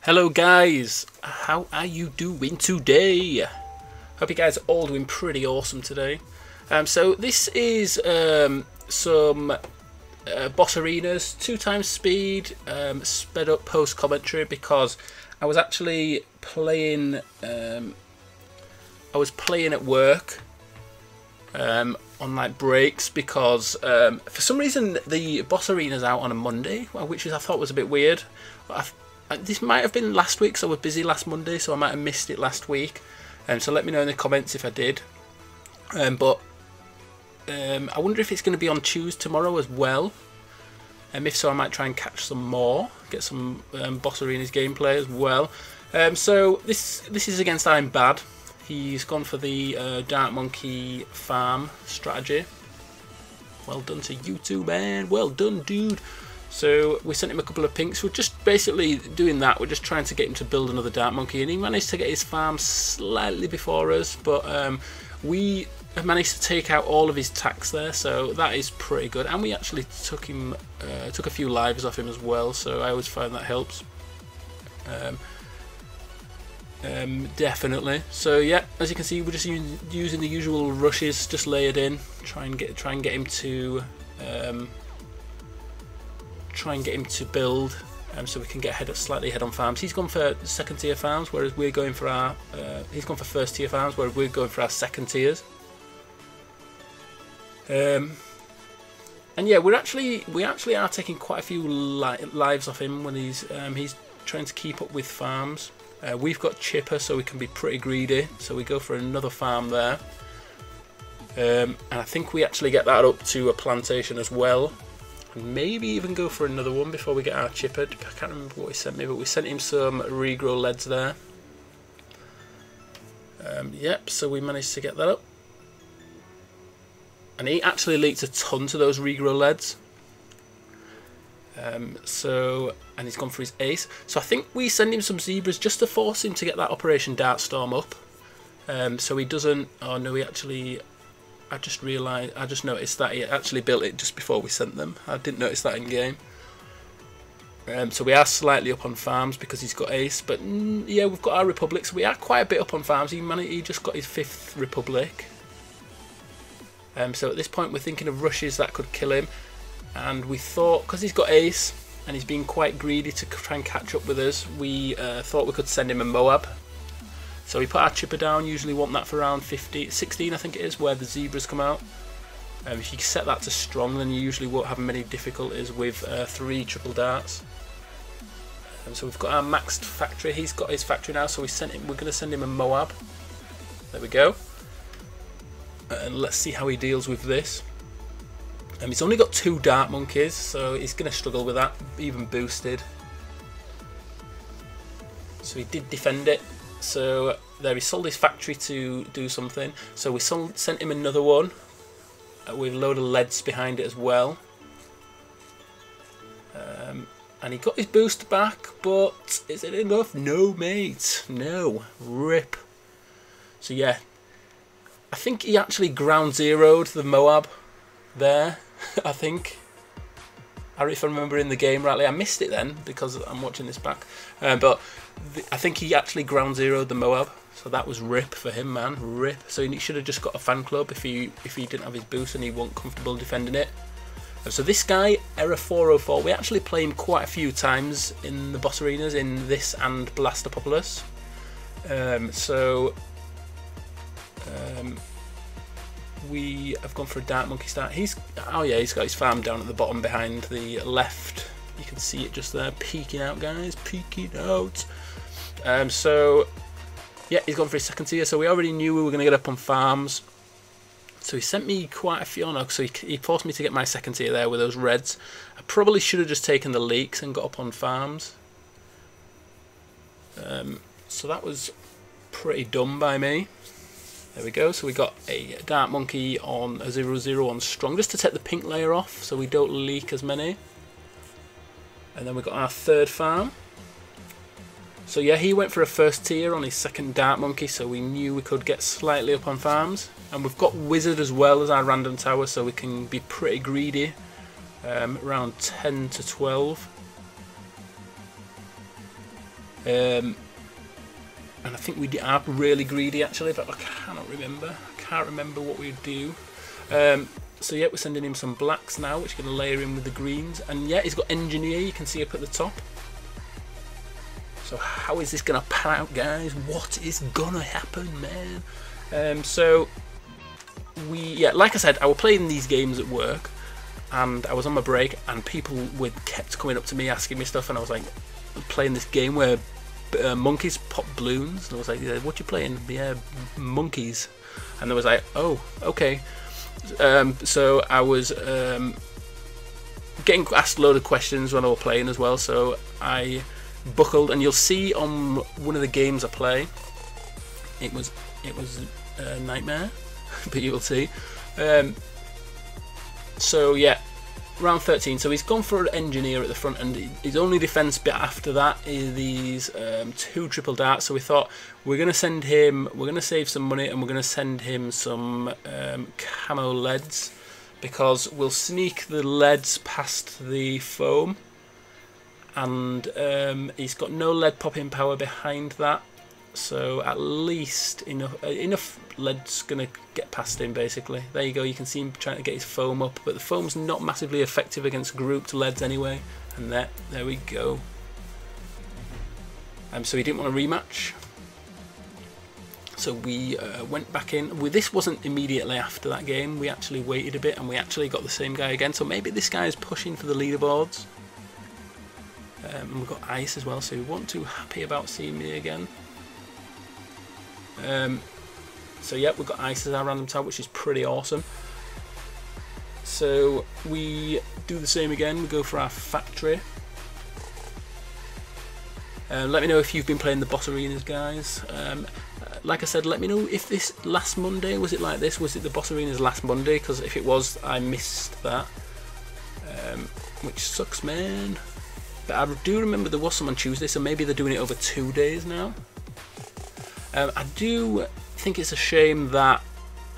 Hello guys, how are you doing today? Hope you guys are all doing pretty awesome today. So this is some boss arenas, 2x speed, sped up post commentary because I was actually playing. I was playing at work on like breaks because for some reason the boss arena's out on a Monday, which I thought was a bit weird. This might have been last week, so I was busy last Monday, so I might have missed it last week. So let me know in the comments if I did. I wonder if it's going to be on Tuesday tomorrow as well. If so, I might try and catch some more, get some Boss Arenas gameplay as well. So this is against I'm Bad. He's gone for the Dark Monkey farm strategy. Well done to you two, man. Well done, dude. So we sent him a couple of pinks. We're just basically doing that. We're just trying to get him to build another Dark Monkey, and he managed to get his farm slightly before us, but we have managed to take out all of his tax there, so that is pretty good. And we actually took a few lives off him as well, so I always find that helps. Definitely. So yeah, as you can see, we're just using the usual rushes, just layered in. Try and get him to. Try and get him to build, so we can get slightly ahead on farms. He's gone for second tier farms, whereas we're going for our. He's gone for first tier farms, whereas we're going for our second tiers. And yeah, we actually are taking quite a few lives off him when he's trying to keep up with farms. We've got Chipper, so we can be pretty greedy. So we go for another farm there, and I think we actually get that up to a plantation as well. Maybe even go for another one before we get our Chipper. I can't remember what he sent me, but we sent him some regrow leads there. Yep, so we managed to get that up. And he actually leaked a ton to those regrow leads. And he's gone for his ace. So I think we send him some zebras just to force him to get that Operation Dartstorm up. So he doesn't. Oh no, he actually. I just noticed that he actually built it just before we sent them. I didn't notice that in game. So we are slightly up on farms because he's got ace, but yeah, we've got our Republic, so we are quite a bit up on farms. He just got his 5th Republic. So at this point we're thinking of rushes that could kill him, and we thought, because he's got ace and he's been quite greedy to try and catch up with us, we thought we could send him a Moab. So we put our Chipper down, usually want that for around 16 I think it is, where the zebras come out. If you set that to strong, then you usually won't have many difficulties with 3 triple darts. So we've got our maxed factory. He's got his factory now, so we're going to send him a Moab. There we go. And let's see how he deals with this. He's only got 2 Dark Monkeys, so he's going to struggle with that, even boosted. So he did defend it. So there, he sold his factory to do something. So we sent him another one with a load of leads behind it as well. And he got his boost back, but is it enough? No, mate. No. Rip. So yeah, I think he actually ground zeroed the Moab there, I think. If I remember in the game rightly. I missed it then because I'm watching this back. But I think he actually ground zeroed the Moab, so that was rip for him, man. Rip. So he should have just got a fan club if he didn't have his boost and he wasn't comfortable defending it. So this guy, Error 404, we actually play him quite a few times in the boss arenas, in this and Blastapopoulos. We have gone for a Dark Monkey start. He's got his farm down at the bottom behind the left. You can see it just there, peeking out, guys, peeking out. So yeah, he's gone for his second tier. So we already knew we were going to get up on farms. So he sent me quite a few. So he forced me to get my second tier there with those reds. I probably should have just taken the leaks and got up on farms. So that was pretty dumb by me. There we go, so we got a Dark Monkey on a 0-0 on strong, just to take the pink layer off so we don't leak as many. And then we got our 3rd farm. So yeah, he went for a first tier on his 2nd Dark Monkey, so we knew we could get slightly up on farms. And we've got Wizard as well as our random tower, so we can be pretty greedy, around 10 to 12. And I think we are really greedy actually, but I cannot remember. I can't remember what we do. So yeah, we're sending him some blacks now, which are going to layer in with the greens. And yeah, he's got engineer, you can see up at the top. So how is this going to pan out, guys? What is going to happen, man? So yeah, like I said, I was playing these games at work, and I was on my break, and people kept coming up to me asking me stuff, and I was like playing this game where monkeys pop balloons, and I was like, yeah, what you playing? Yeah, monkeys. And they was like, oh, okay. So I was getting asked a load of questions when I was playing as well, so I buckled, and you'll see on one of the games I play, it was a nightmare, but you'll see. So yeah, round 13. So he's gone for an engineer at the front, and his only defense bit after that is these 2 triple darts. So we thought we're going to send him, we're going to save some money, and we're going to send him some camo leads, because we'll sneak the leads past the foam, and he's got no lead popping power behind that, so at least enough lead's gonna get past him. Basically, there you go. You can see him trying to get his foam up, but the foam's not massively effective against grouped leads anyway. And there we go. So he didn't want a rematch, so we went back in. This wasn't immediately after that game. We actually waited a bit, and we actually got the same guy again. So maybe this guy is pushing for the leaderboards. And we've got ice as well, so he wasn't too happy about seeing me again. So yeah, we've got ice as our random tab, which is pretty awesome. So we do the same again. We go for our factory. Let me know if you've been playing the boss arenas, guys. Like I said, let me know if this last Monday, was it like this? Was it the boss arenas last Monday? Because if it was, I missed that, which sucks, man. But I do remember there was some on Tuesday, so maybe they're doing it over 2 days now. I do think it's a shame that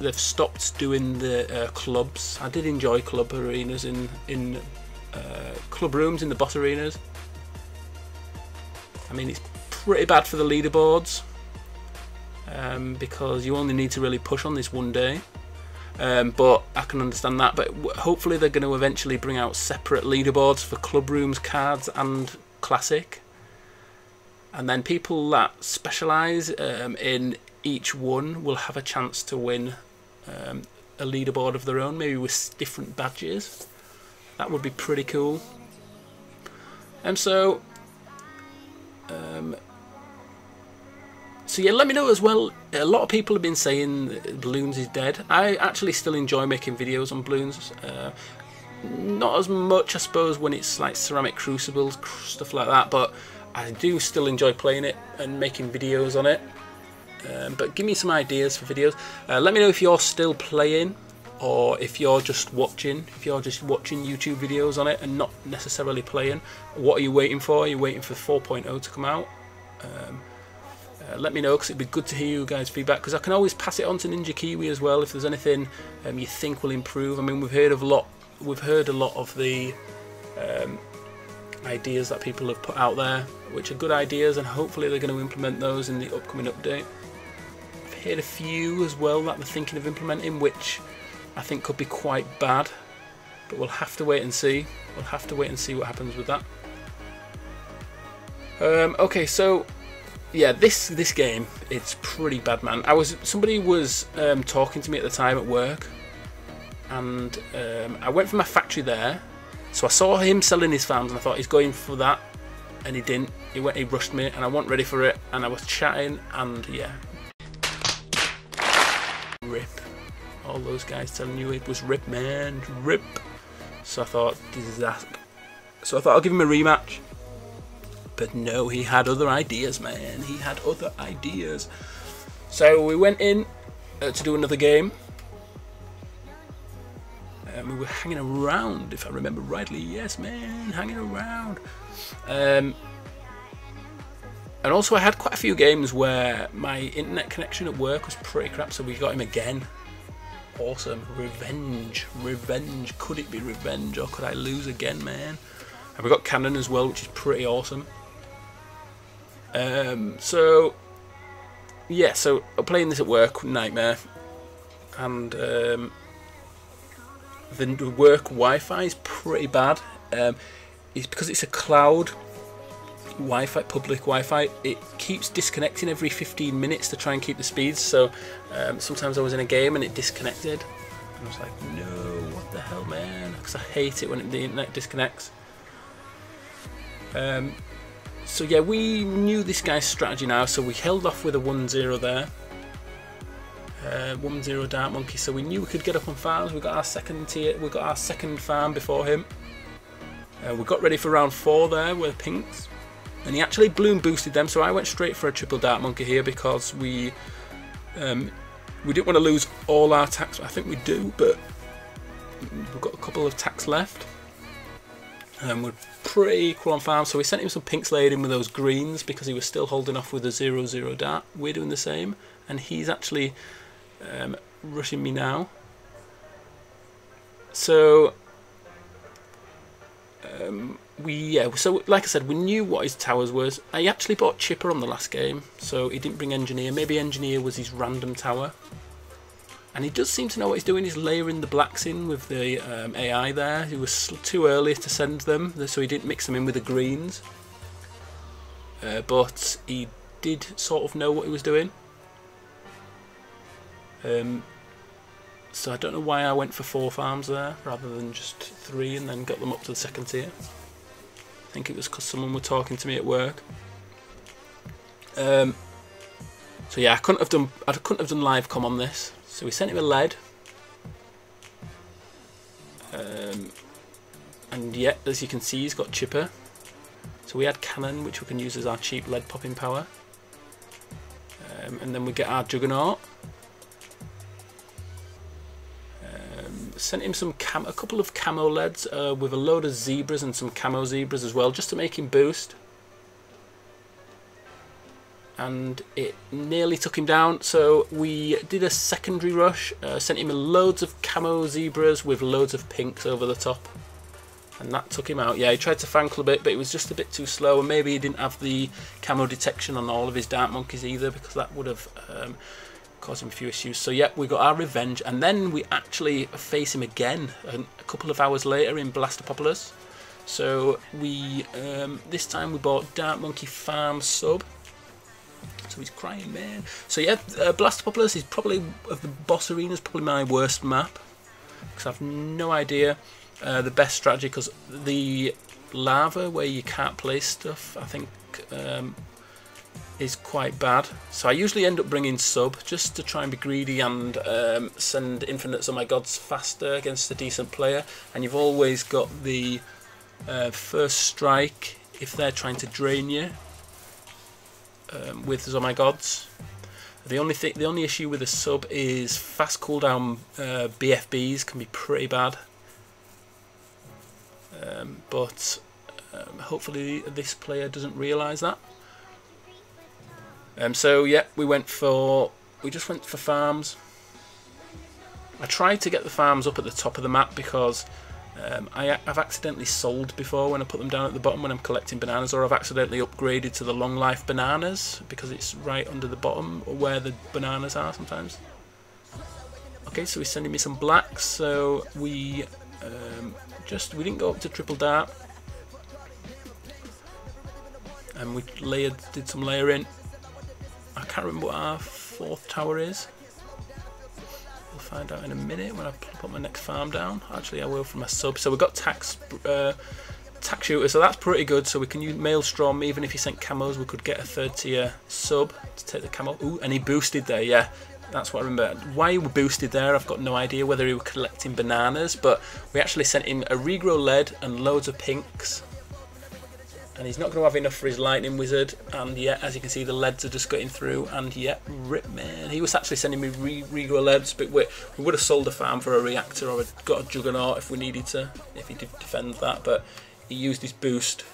they've stopped doing the clubs. I did enjoy club arenas in club rooms in the boss arenas. I mean, it's pretty bad for the leaderboards, because you only need to really push on this one day. But I can understand that, but hopefully they're going to eventually bring out separate leaderboards for club rooms, cards and classic, and then people that specialise in each one will have a chance to win a leaderboard of their own, maybe with different badges. That would be pretty cool. So yeah, let me know as well. A lot of people have been saying Bloons is dead. I actually still enjoy making videos on Bloons. Not as much, I suppose, when it's like ceramic crucibles, stuff like that, but I do still enjoy playing it and making videos on it. But give me some ideas for videos. Let me know if you're still playing, or if you're just watching. If you're just watching YouTube videos on it and not necessarily playing, what are you waiting for? Are you waiting for 4.0 to come out? Let me know, because it'd be good to hear you guys' feedback, because I can always pass it on to Ninja Kiwi as well if there's anything you think will improve. I mean, we've heard a lot of the ideas that people have put out there, which are good ideas, and hopefully they're going to implement those in the upcoming update. I've heard a few as well that they're thinking of implementing, which I think could be quite bad, but we'll have to wait and see. We'll have to wait and see what happens with that. Okay, so yeah, this game, it's pretty bad, man. Somebody was talking to me at the time at work, and I went for my factory there, so I saw him selling his farms, and I thought he's going for that, and he didn't. He rushed me, and I wasn't ready for it, and I was chatting, and yeah, rip. All those guys telling you it was rip, man, rip. So I thought, disaster. So I thought I'll give him a rematch. But no, he had other ideas, man. He had other ideas. So we went in to do another game. We were hanging around, if I remember rightly. Yes, man, hanging around. And also I had quite a few games where my internet connection at work was pretty crap, so we got him again. Awesome. Revenge. Revenge. Could it be revenge, or could I lose again, man? And we got Cannon as well, which is pretty awesome. So yeah, so playing this at work, nightmare, and the work Wi-Fi is pretty bad. It's because it's a cloud Wi-Fi, public Wi-Fi. It keeps disconnecting every 15 minutes to try and keep the speeds. So sometimes I was in a game and it disconnected, and I was like, no, what the hell, man? Because I hate it when the internet disconnects. So yeah, we knew this guy's strategy now, so we held off with a 1-0 there. 1-0 Dark Monkey, so we knew we could get up on farms. We got our second tier, we got our second farm before him. We got ready for round 4 there with pinks, and he actually Bloon boosted them, so I went straight for a triple Dark Monkey here because we didn't want to lose all our attacks. I think we do, but we've got a couple of attacks left. We're pretty equal on farm, so we sent him some pinks laid in with those greens because he was still holding off with a 0-0 dart. We're doing the same, and he's actually rushing me now. So so like I said, we knew what his towers was. I actually bought Chipper on the last game, so he didn't bring Engineer. Maybe Engineer was his random tower. And he does seem to know what he's doing. He's layering the blacks in with the AI there. He was too early to send them, so he didn't mix them in with the greens. But he did sort of know what he was doing. So I don't know why I went for 4 farms there rather than just 3 and then got them up to the second tier. I think it was because someone were talking to me at work. So yeah, I couldn't have done live comm on this. So we sent him a lead, and yeah, as you can see, he's got Chipper. So we had Cannon, which we can use as our cheap lead popping power, and then we get our Juggernaut. Sent him a couple of camo leads with a load of zebras and some camo zebras as well, just to make him boost. And it nearly took him down, so we did a secondary rush, sent him loads of camo zebras with loads of pinks over the top, and that took him out. Yeah, he tried to fan club it, but it was just a bit too slow, and maybe he didn't have the camo detection on all of his Dark Monkeys either, because that would have caused him a few issues. So yeah, we got our revenge, and then we actually face him again a couple of hours later in Blastapopoulos. So we this time we bought Dark Monkey Farm sub. So he's crying, man. So yeah, Blastapopoulos is probably, of the boss arenas, probably my worst map, because I've no idea the best strategy, because the lava where you can't place stuff, I think is quite bad. So I usually end up bringing sub just to try and be greedy and send infinites on my gods faster against a decent player. And you've always got the first strike if they're trying to drain you. With Oh My Gods. The only issue with a sub is fast cooldown BFBs can be pretty bad. But hopefully this player doesn't realise that. So yeah, we just went for farms. I tried to get the farms up at the top of the map because I've accidentally sold before when I put them down at the bottom when I'm collecting bananas, or I've accidentally upgraded to the long life bananas because it's right under the bottom or where the bananas are sometimes. Okay, so he's sending me some blacks, so we didn't go up to triple dart, and we did some layering. I can't remember what our 4th tower is. We'll find out in a minute when I put my next farm down. Actually, I will for my sub. So we've got tack shooter, so that's pretty good. So we can use Maelstrom. Even if he sent camos, we could get a 3rd tier sub to take the camo. Ooh, and he boosted there, yeah. That's what I remember. Why he boosted there, I've got no idea. Whether he was collecting bananas, but we actually sent him a regrow lead and loads of pinks. And he's not going to have enough for his lightning wizard, and yeah, as you can see, the leads are just getting through, and yeah, rip, man. He was actually sending me regrow leads, but we would have sold a farm for a reactor or got a juggernaut if we needed to, if he did defend that, but he used his boost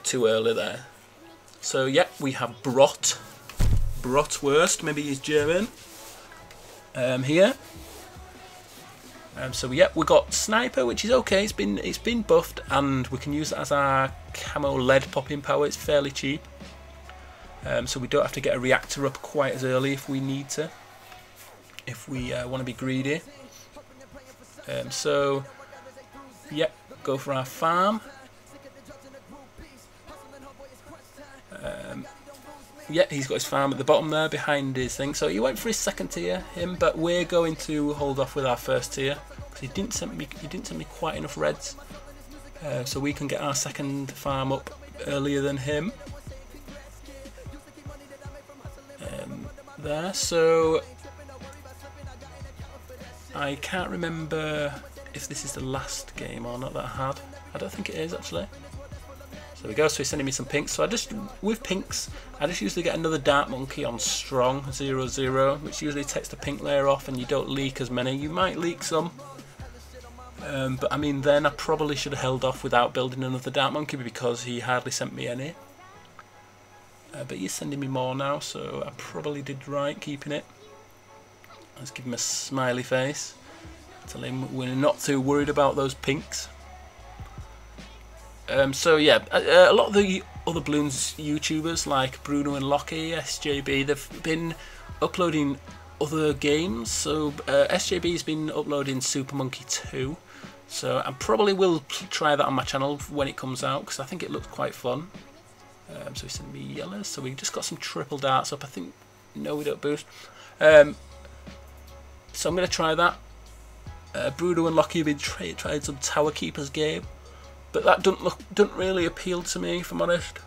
too early there. So yeah, we have Bratwurst, maybe he's German, here. So yeah, we got Sniper, which is okay. It's been buffed, and we can use it as our camo lead popping power. It's fairly cheap. so we don't have to get a reactor up quite as early if we need to, if we want to be greedy. So yeah, go for our farm. Yeah, he's got his farm at the bottom there behind his thing. So he went for his second tier, him, but we're going to hold off with our first tier because he didn't send me quite enough reds, so we can get our second farm up earlier than him. There, so I can't remember if this is the last game or not that I had. I don't think it is actually. There we go, so he's sending me some pinks. So with pinks, I just usually get another Dark Monkey on strong 0-0, which usually takes the pink layer off and you don't leak as many. You might leak some, but I mean then I probably should have held off without building another Dark Monkey because he hardly sent me any. But he's sending me more now, so I probably did right keeping it. Let's give him a smiley face. Tell him we're not too worried about those pinks. So yeah, a lot of the other Bloons YouTubers like Bruno and Lockie, SJB, they've been uploading other games. So SJB's been uploading Super Monkey 2, so I probably will try that on my channel when it comes out because I think it looks quite fun. So he sent me yellows, so we just got some triple darts up. I think, no, we don't boost. So I'm going to try that. Bruno and Lockie have been trying some Tower Keepers game, but that doesn't really appeal to me, if I'm honest.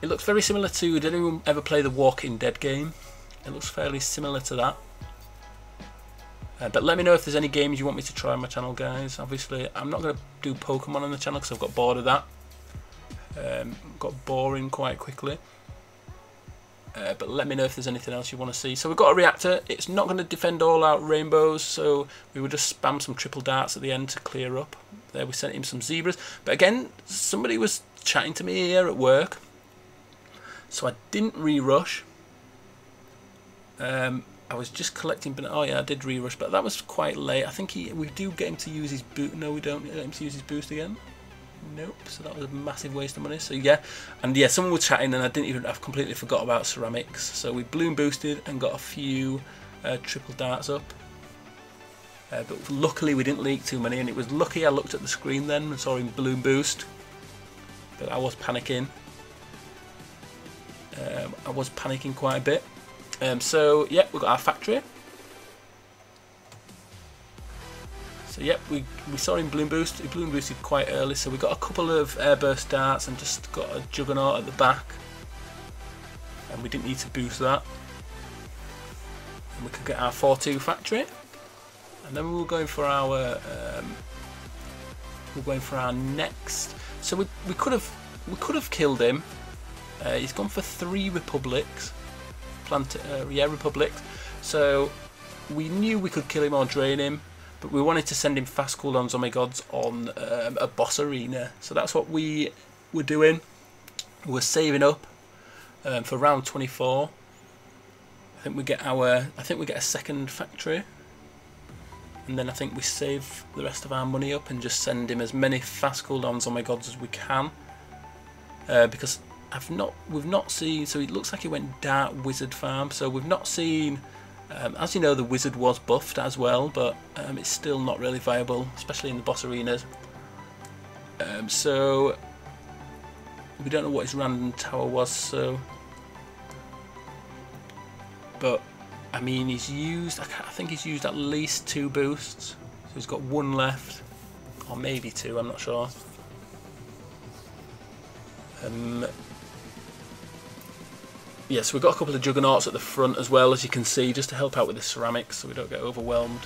It looks very similar to, did anyone ever play the Walking Dead game? It looks fairly similar to that. But let me know if there's any games you want me to try on my channel, guys. Obviously, I'm not going to do Pokemon on the channel because I've got bored of that. Got boring quite quickly. But let me know if there's anything else you want to see. So we've got a reactor. It's not going to defend all out rainbows, so we will just spam some triple darts at the end to clear up. There, we sent him some zebras. But again, somebody was chatting to me here at work, so I didn't re-rush. I was just collecting, but oh yeah, I did re-rush, but that was quite late. I think we do get him to use his boost. No, we don't get him to use his boost again. Nope, so that was a massive waste of money. So yeah, and yeah, someone was chatting and I've completely forgot about ceramics. So we balloon boosted and got a few triple darts up. But luckily we didn't leak too many, and it was lucky I looked at the screen then and saw him balloon boost. But I was panicking. I was panicking quite a bit. So yeah, we've got our factory. So yep, we saw him balloon boost. He balloon boosted quite early, so we got a couple of airburst darts and just got a juggernaut at the back, and we didn't need to boost that. And we could get our 4-2 factory, and then we were going for our next. So we could have killed him. He's gone for 3 republics, republics. So we knew we could kill him or drain him. But we wanted to send him fast cooldowns on my gods on a boss arena, so that's what we were doing. We're saving up for round 24. I think we get a second factory, and then I think we save the rest of our money up and just send him as many fast cooldowns on my gods as we can. Because we've not seen. So it looks like he went Dark Wizard farm. So we've not seen. As you know, the wizard was buffed as well, but it's still not really viable, especially in the boss arenas. So we don't know what his random tower was. So, but I mean, I think he's used at least 2 boosts. So he's got 1 left, or maybe 2. I'm not sure. Yes, we've got a couple of juggernauts at the front as well, as you can see, just to help out with the ceramics so we don't get overwhelmed.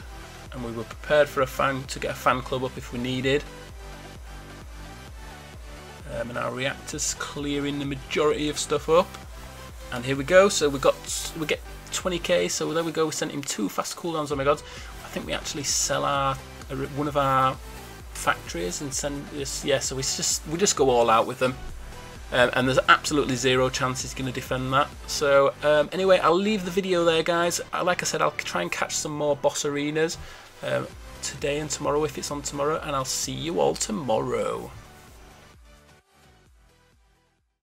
And we were prepared for to get a fan club up if we needed. And our reactor's clearing the majority of stuff up. And here we go. So we get 20k. So there we go. We sent him 2 fast cooldowns. Oh my god! I think we actually sell one of our factories and send this. Yeah. So we just go all out with them. And there's absolutely 0 chance he's going to defend that. So anyway, I'll leave the video there, guys. Like I said, I'll try and catch some more boss arenas today and tomorrow if it's on tomorrow, and I'll see you all tomorrow.